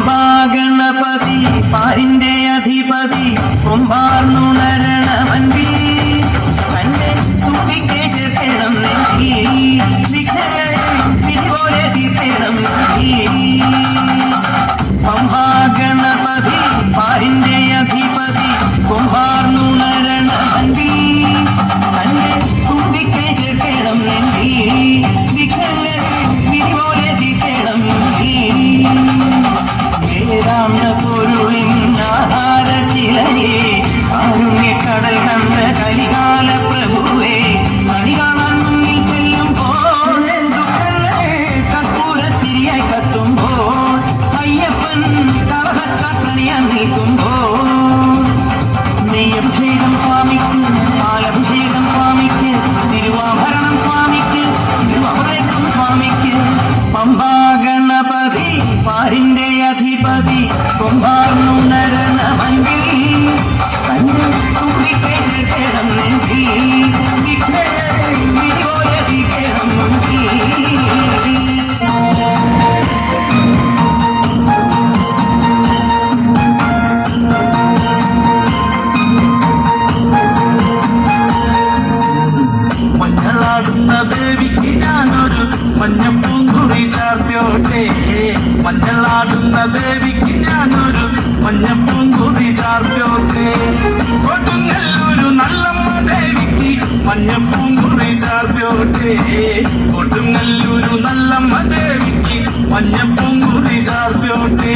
പമ്പാഗണപതി പാരിന്റെ അധിപതി കുംഭാർന്നുണരണമന്തി തന്നെ തുമ്പിക്കേണം നെഞ്ചി വിഘ്നങ്ങളെ വിധിപോലെ തീർത്തേണം പമ്പാഗണപതി പാരിന്റെ അധിപതി കുംഭാർന്നുണരണമന്തി തന്നെ തുമ്പിക്കേണം നെഞ്ചി വിഘ്നങ്ങളെ വിധിപോലെ തീർത്തേണം പൊരുളിൻ ആഹാരശിലയെ കാരുണ്യക്കടൽ കണ്ട കലികാല പ്രഭുവേ കണി കാണാൻ മുന്നിൽ ചെല്ലുമ്പോൾ ദുഃഖങ്ങളെ കർപ്പൂരത്തിരിയായി കത്തുമ്പോൾ അയ്യപ്പൻ കവഹച്ചാട്ടണിയാൻ നിൽക്കുമ്പോൾ നെയ്യഭിഷേകം സ്വാമിക്ക് പാലഭിഷേകം സ്വാമിക്ക് തിരുവാഭരണം സ്വാമിക്ക് തിരുവമൃതം സ്വാമിക്ക് പമ്പാഗണപതി പാരിന്റെ അധിപതി കുംഭാർന്നുണരണമന്തി തന്നെ തുമ്പിക്കേണം നെഞ്ചി വിഘ്നങ്ങളെ വിധിപോലെ തീർക്കണം മഞ്ഞളാടുന്ന ദേവിക്ക് ഞാനൊരു മഞ്ഞപ്പൂങ്കുറി ചാർത്തിയോട്ടെ മഞ്ഞളാടുന്ന ദേവിക്ക് ഞാനൊരു മഞ്ഞപ്പൂങ്കുറി ചാർത്തിയോട്ടെ കൊടുങ്ങല്ലൂരു നല്ലമ്മ ദേവിക്ക് മഞ്ഞപ്പൂങ്കുറി ചാർത്തിയോട്ടെ കൊടുങ്ങല്ലൂരു നല്ലമ്മ ദേവിക്ക് മഞ്ഞപ്പൂങ്കുറി ചാർത്തിയോട്ടെ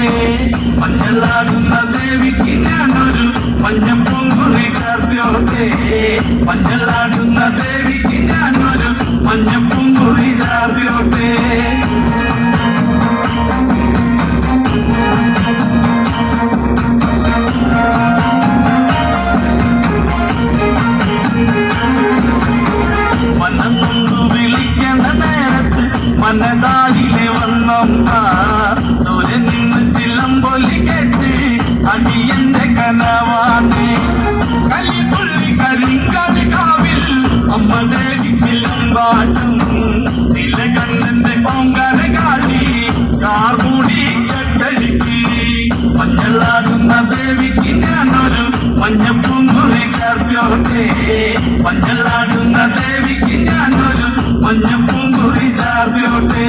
മഞ്ഞളാടുന്ന ദേവിക്ക് ഞാനൊരു മഞ്ഞപ്പൂങ്കുറി ചാർത്തിയോട്ടെ മഞ്ഞളാടുന്ന ദേവിക്ക് ഞാനൊരു മഞ്ഞപ്പൂങ്കുറി ചാർത്തിയോട്ടെ മനന്നൊന്നു വിളിക്കണ നേരത്ത് മനതാരിലെ വന്നമ്മ ദൂരെ നിന്ന് ചിലമ്പൊലി കേട്ട് അടിയന്റെ കനവാണ് കലിതുള്ളി കരിങ്കാലി കാവിൽ അമ്മ ദേവി ചിലമ്പാട്ടും നിലകണ്ണന്റെ പൊങ്കര കാളി കാർമൂടി കെട്ടടിക്ക് മഞ്ഞളാടുന്ന ദേവിക്ക് ഞാനൊരു മഞ്ഞപ്പൂങ്കുറി ചാർത്തിയോട്ടെ മഞ്ഞളാടുന്ന ദേവിക്ക് ഞാനൊരു മഞ്ഞപ്പൂങ്കുറി ചാർത്തിയോട്ടെ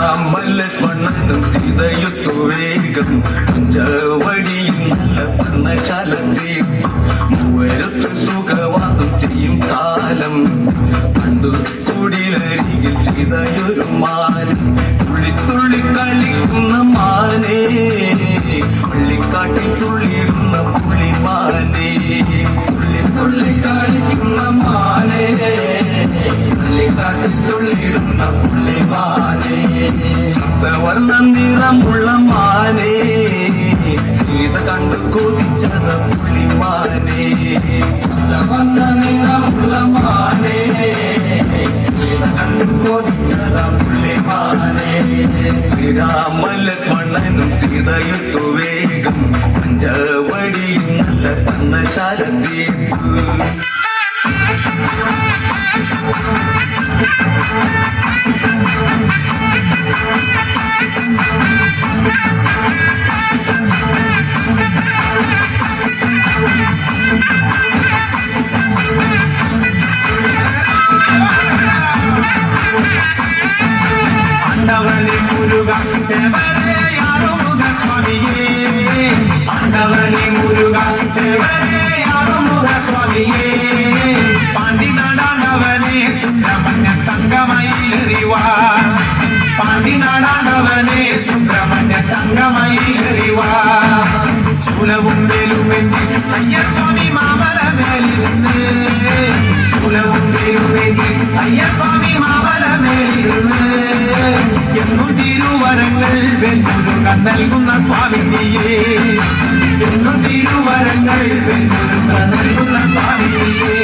ശ്രീരാമലക്ഷ്മണനും സീതയുത്തു വേഗം പഞ്ചവടിയിൽ നല്ല പർണശാലത്തി മൂവരത്ത് സുഖവാസം ചെയ്യും കാലം പണ്ടു കുടിലരികിൽ സീതയൊരു മാനും തുള്ളിത്തുള്ളി കളിക്കുന്ന മാനേ പള്ളിക്കാട്ടിൽ തുള്ളിയിരുന്ന പുള്ളിമാനേ തുള്ളി കളിക്കുന്ന മാനേ പള്ളിക്കാട്ടിൽ തുള്ളിയിടുന്ന പുള്ളിമാനേ സപ്തവർണ്ണ നിറമുള്ള മാനേ സീത കണ്ടു കൊതിച്ചത പുള്ളിമാനേ സപ്തവർണ്ണ നിറമുള്ള മാനേ സീത കണ്ടു കൊതിച്ചത പുള്ളിമാനേ ശ്രീരാമലക്ഷ്മണനും സീതയുത്തു വേഗം പഞ്ചവടിയിൽ നല്ല പർണശാലത്തി ஆண்டவனே முருகா தேவரே ஆறுமுக சுவாமியே ஆண்டவனே முருகா தேவரே ஆறுமுக சுவாமியே பாண்டி நாடாண்டவனே சுந்தரமன்ன தங்கமயில் തങ്കമയിലെറിവാ ശൂലവും വേലുമെന്തി അയ്യസ്വാമി മാമല മേലിരുന്ന് ശൂലവും വേലുമെന്തി അയ്യസ്വാമി മാമല മേലിരുന്ന് എന്നും തിരുവരങ്ങൾ വെല്ലുരുക നൽകുന്ന സ്വാമിനിയേ എന്നും തിരുവരങ്ങൾ വെല്ലുരുക നൽകുന്ന സ്വാമിനിയേ